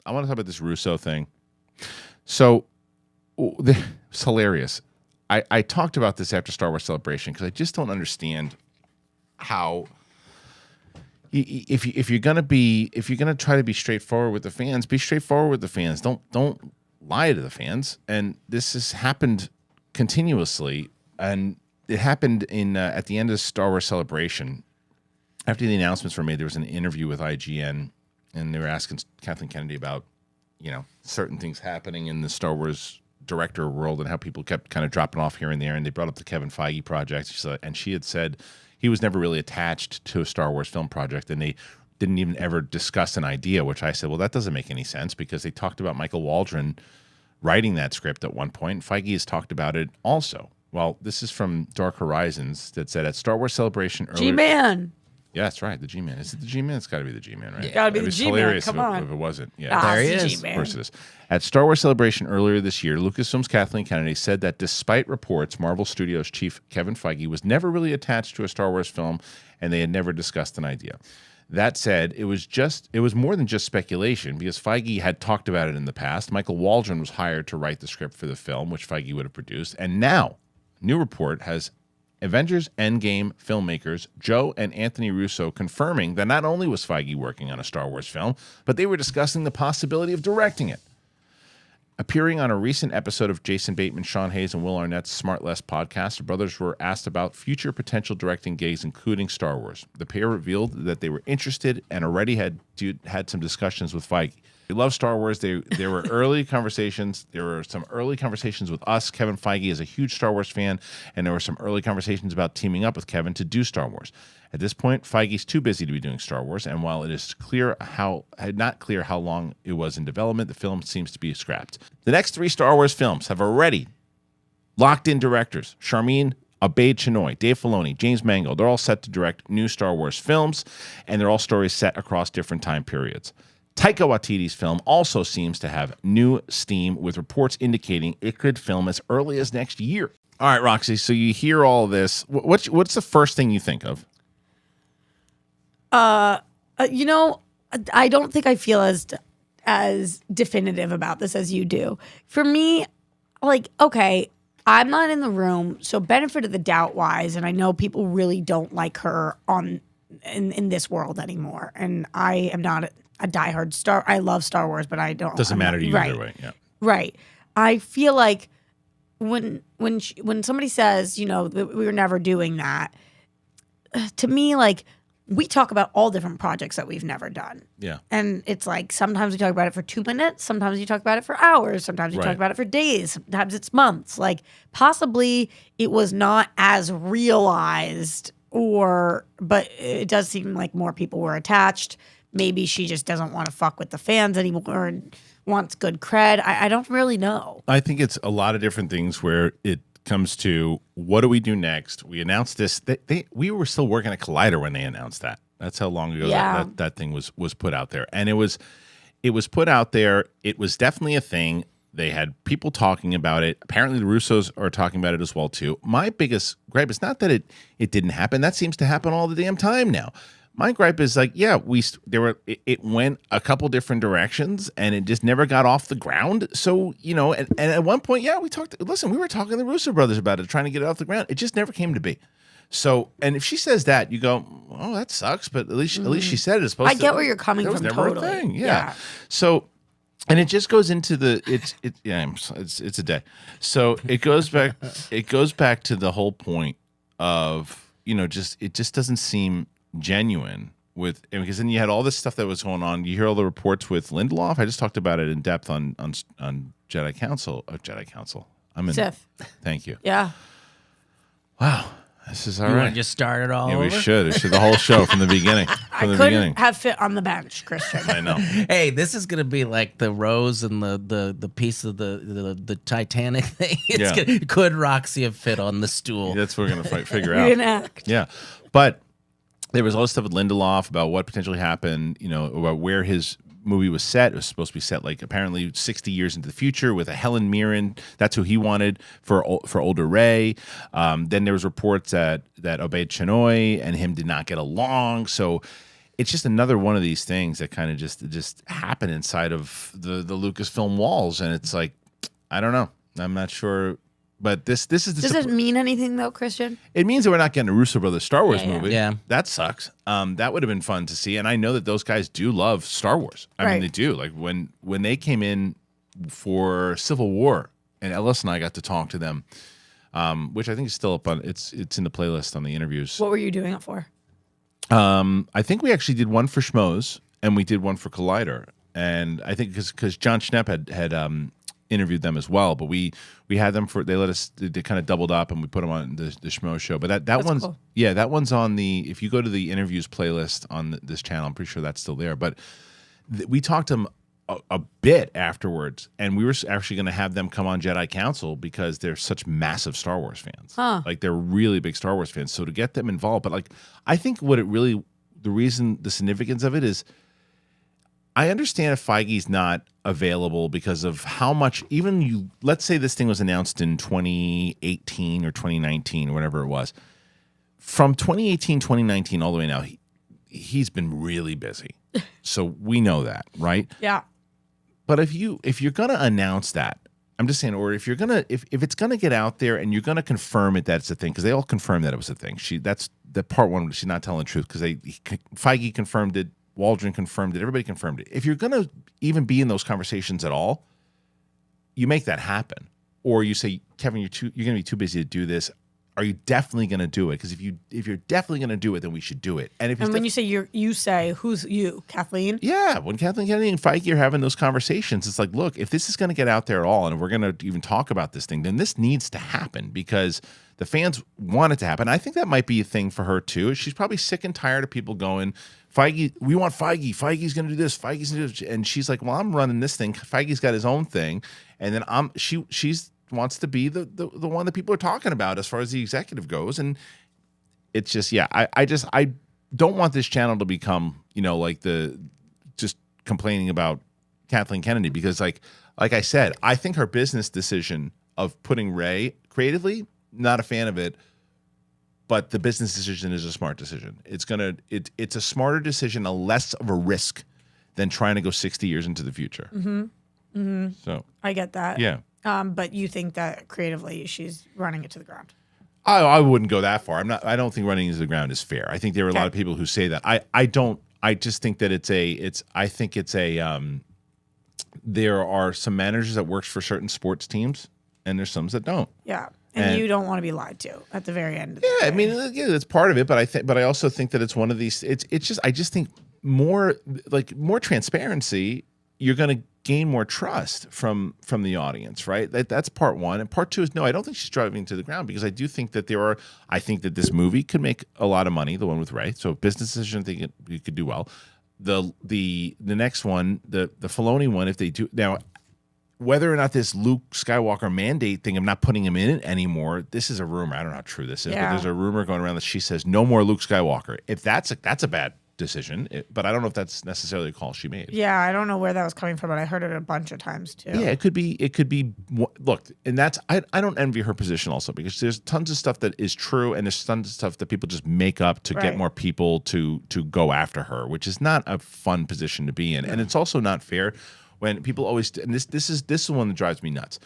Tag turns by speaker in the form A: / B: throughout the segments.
A: I want to talk about this Russo thing. So it's hilarious. I talked about this after Star Wars Celebration because I just don't understand how if you're gonna try to be straightforward with the fans, be straightforward with the fans. Don't lie to the fans. And this has happened continuously, and it happened in at the end of Star Wars Celebration. After the announcements were made, there was an interview with IGN, and they were asking Kathleen Kennedy about certain things happening in the Star Wars director world and how people kept kind of dropping off here and there. And they brought up the Kevin Feige project, and she had said he was never really attached to a Star Wars film project, and they didn't even ever discuss an idea, which I said, well, that doesn't make any sense because they talked about Michael Waldron writing that script at one point. Feige has talked about it also. Well, this is from Dark Horizons that said at Star Wars Celebration earlier.
B: G-Man.
A: Yeah, that's right. The G-Man. Is it the G-Man? It's got to be the G-Man, right?
B: Yeah. Got to be the G-Man.
A: Hilarious
B: Come on.
A: if it wasn't. Yeah,
B: there
C: he is.
B: G-Man.
A: of course it is. At Star Wars Celebration earlier this year, Lucasfilm's Kathleen Kennedy said that despite reports, Marvel Studios chief Kevin Feige was never really attached to a Star Wars film, and they had never discussed an idea. That said, it was more than just speculation because Feige had talked about it in the past. Michael Waldron was hired to write the script for the film, which Feige would have produced, and now, new report has Avengers Endgame filmmakers Joe and Anthony Russo confirming that not only was Feige working on a Star Wars film, but they were discussing the possibility of directing it. Appearing on a recent episode of Jason Bateman, Sean Hayes, and Will Arnett's Smart Less podcast, the brothers were asked about future potential directing gigs, including Star Wars. The pair revealed that they were interested and already had some discussions with Feige. They love Star Wars. There were early conversations. There were some early conversations with us. Kevin Feige is a huge Star Wars fan, and there were some early conversations about teaming up with Kevin to do Star Wars. At this point, Feige's too busy to be doing Star Wars, and while it is not clear how long it was in development, the film seems to be scrapped. The next 3 Star Wars films have already locked in directors. Sharmeen Obaid-Chinoy, Dave Filoni, James Mangold. They're all set to direct new Star Wars films, and they're all stories set across different time periods. Taika Waititi's film also seems to have new steam, with reports indicating it could film as early as next year. All right, Roxy, so you hear all this. What's the first thing you think of?
B: I don't think I feel as definitive about this as you do. For me, like, okay, I'm not in the room, so benefit of the doubt wise, and I know people really don't like her in this world anymore, and I am not a diehard I love Star Wars, but I don't.
A: Doesn't matter to you either way. Yeah.
B: Right. I feel like when somebody says, we were never doing that, to me, like, we talk about all different projects that we've never done.
A: Yeah.
B: And it's like sometimes we talk about it for 2 minutes, sometimes you talk about it for hours, sometimes you talk about it for days, sometimes it's months. Like, possibly it was not as realized, but it does seem like more people were attached. Maybe she just doesn't want to fuck with the fans anymore and wants good cred. I don't really know. I
A: think it's a lot of different things where it comes to what do we do next? We announced this. We were still working at Collider when they announced that. That's how long ago that thing was put out there. And it was put out there. It was definitely a thing. They had people talking about it. Apparently the Russos are talking about it as well too. My biggest gripe is not that it didn't happen. That seems to happen all the damn time now. My gripe is like, it went a couple different directions and it just never got off the ground. So, and at one point, we were talking to the Russo Brothers about it, trying to get it off the ground. It just never came to be. So, and if she says that, you go, oh, that sucks. But at least she said it. It's supposed
B: I get where you're coming from.
A: Never
B: totally.
A: A thing. Yeah. So, and it just goes into it's a day. So it goes back to the whole point of, it just doesn't seem genuine because then you had all this stuff that was going on. You hear all the reports with Lindelof. I just talked about it in depth on Jedi Council. I'm in Sith. Thank you.
B: Yeah.
A: Wow. This is all
C: right.
A: right.
C: You want to just start it all over?
A: We should. It should the whole show from the beginning.
B: I couldn't have fit on the bench, Kristian.
A: I know.
C: Hey, this is going to be like the Rose and the piece of the Titanic thing. Could Roxy have fit on the stool?
A: That's what we're going to figure out.
B: Reenact.
A: Yeah. But there was all this stuff with Lindelof about what potentially happened, about where his movie was set. It was supposed to be set like apparently 60 years into the future with a Helen Mirren. That's who he wanted for older Rey. Then there was reports that Obaid Chinoy and him did not get along. So it's just another one of these things that kind of just happen inside of the Lucasfilm walls, and it's like, I don't know. I'm not sure. But this is the.
B: Does it mean anything though, Kristian?
A: It means that we're not getting a Russo Brothers Star Wars movie.
C: Yeah.
A: That sucks. That would have been fun to see, and I know that those guys do love Star Wars. I mean, they do. Like when they came in for Civil War, and Ellis and I got to talk to them, which I think is still up on. It's in the playlist on the interviews.
B: What were you doing it for?
A: I think we actually did one for Schmoes, and we did one for Collider, and I think because John Schnepp had interviewed them as well, but we had them for, they let us, they kind of doubled up and we put them on the Schmo show. But that one's cool. Yeah, that one's on the, if you go to the interviews playlist on this channel, I'm pretty sure that's still there. But we talked to them a bit afterwards, and we were actually going to have them come on Jedi Council because they're such massive Star Wars fans. Like they're really big Star Wars fans. So to get them involved, but like I think what it really, the significance of it is, I understand if Feige's not available because of how much, even let's say this thing was announced in 2018 or 2019 or whatever it was. From 2018, 2019 all the way now, he's been really busy. So we know that, right?
B: Yeah.
A: But if you're going to announce that, I'm just saying, or if you're going to, if it's going to get out there and you're going to confirm it, that's a thing, because they all confirmed that it was a thing. That's the part one, she's not telling the truth, because Feige confirmed it, Waldron confirmed it. Everybody confirmed it. If you're going to even be in those conversations at all, you make that happen. Or you say, Kevin, you're going to be too busy to do this. Are you definitely going to do it? Because if you're definitely going to do it, then we should do it. And when
B: you say you say, who's you, Kathleen?
A: Yeah, when Kathleen Kennedy and Feige are having those conversations, it's like, look, if this is going to get out there at all, and we're going to even talk about this thing, then this needs to happen because the fans want it to happen. I think that might be a thing for her too. She's probably sick and tired of people going, Feige, we want Feige. Feige's going to do this. Feige's going to do this. And she's like, well, I'm running this thing. Feige's got his own thing. And then she's wants to be the one that people are talking about as far as the executive goes. And it's just, yeah, I don't want this channel to become, like just complaining about Kathleen Kennedy, because like I said, I think her business decision of putting Rey creatively, not a fan of it. But the business decision is a smart decision. It's a smarter decision, a less of a risk than trying to go 60 years into the future. Mm-hmm. Mm-hmm. So
B: I get that.
A: Yeah.
B: But you think that creatively she's running it to the ground?
A: I wouldn't go that far. I don't think running it to the ground is fair. I think there are a lot of people who say that. I don't. I just think that there are some managers that works for certain sports teams, and there's some that don't.
B: Yeah. And you don't want to be lied to at the very end of the day.
A: I mean, it's part of it, but I also think that it's one of these. I just think more transparency. You're going to gain more trust from the audience, right? That's part one, and part two is no. I don't think she's driving to the ground, because I do think that I think that this movie could make a lot of money. The one with Rey, so business decision, I think it could do well. The next one, the Filoni one, if they do now. Whether or not this Luke Skywalker mandate thing, I'm not putting him in it anymore. This is a rumor. I don't know how true this is, but there's a rumor going around that she says no more Luke Skywalker. If that's a bad decision, but I don't know if that's necessarily a call she made.
B: Yeah, I don't know where that was coming from, but I heard it a bunch of times too.
A: Yeah, it could be. Look, and that's I don't envy her position also, because there's tons of stuff that is true, and there's tons of stuff that people just make up to get more people to go after her, which is not a fun position to be in, and it's also not fair. When people always, and this is one that drives me nuts.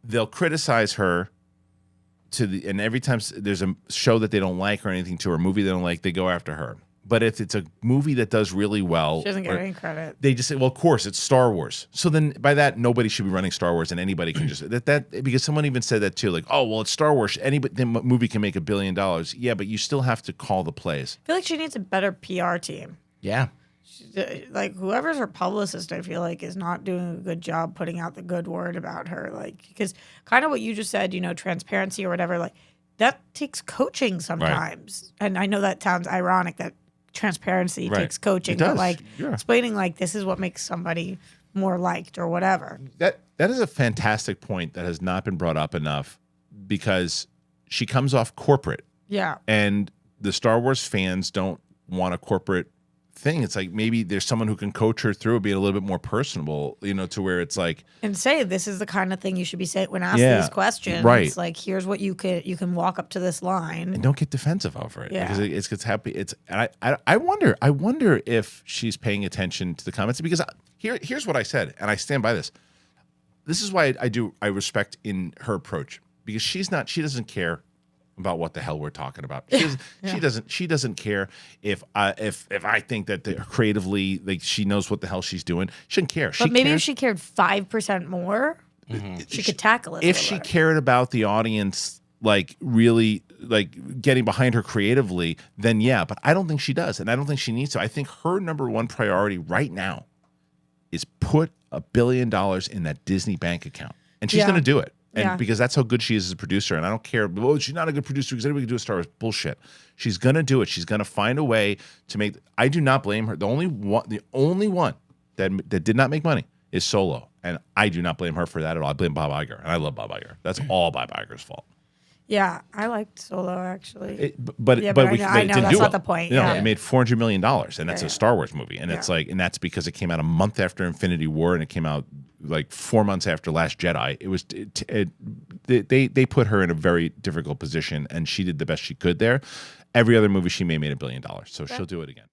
A: They'll criticize her and every time there's a show that they don't like or anything to her, a movie they don't like, they go after her. But if it's a movie that does really well,
B: she doesn't get any credit.
A: They just say, well, of course, it's Star Wars. So then by that, nobody should be running Star Wars, and anybody can just that because someone even said that too, like, oh, well, it's Star Wars. The movie can make $1 billion. Yeah, but you still have to call the plays.
B: I feel like she needs a better PR team.
C: Yeah.
B: Like whoever's her publicist, I feel like is not doing a good job putting out the good word about her. Like, because kind of what you just said, transparency or whatever, like that takes coaching sometimes. Right. And I know that sounds ironic that transparency takes coaching, but like explaining like this is what makes somebody more liked or whatever.
A: That is a fantastic point that has not been brought up enough, because she comes off corporate.
B: Yeah.
A: And the Star Wars fans don't want a corporate thing. It's like maybe there's someone who can coach her through it, be a little bit more personable, to where it's like,
B: and say this is the kind of thing you should be saying when asked
A: Yeah,
B: these questions.
A: right.
B: It's like, here's what you can walk up to this line.
A: and don't get defensive over it
B: Yeah.
A: because it's gets happy. And I wonder if she's paying attention to the comments, because here's what I said, and I stand by this. This is why I respect in her approach, because she doesn't care about what the hell we're talking about. She doesn't care if I think that creatively, like, she knows what the hell she's doing. She doesn't care.
B: But maybe if she cared 5% more, she could tackle it.
A: If she cared about the audience, like, really, like, getting behind her creatively, then yeah. But I don't think she does, and I don't think she needs to. I think her number one priority right now is put $1 billion in that Disney bank account, and she's going to do it. And because that's how good she is as a producer. And I don't care, she's not a good producer because anybody can do a Star Wars. Bullshit. She's going to do it. She's going to find a way to make. I do not blame her. The only one that did not make money is Solo. And I do not blame her for that at all. I blame Bob Iger. And I love Bob Iger. That's all Bob Iger's fault.
B: Yeah, I liked Solo, actually.
A: But
B: I know
A: it didn't
B: that's
A: do
B: not
A: well.
B: the point.
A: It made $400 million, and that's a Star Wars movie. And it's like, and that's because it came out a month after Infinity War, and it came out like 4 months after Last Jedi. It was they put her in a very difficult position, and she did the best she could there. Every other movie she made $1 billion, so she'll do it again.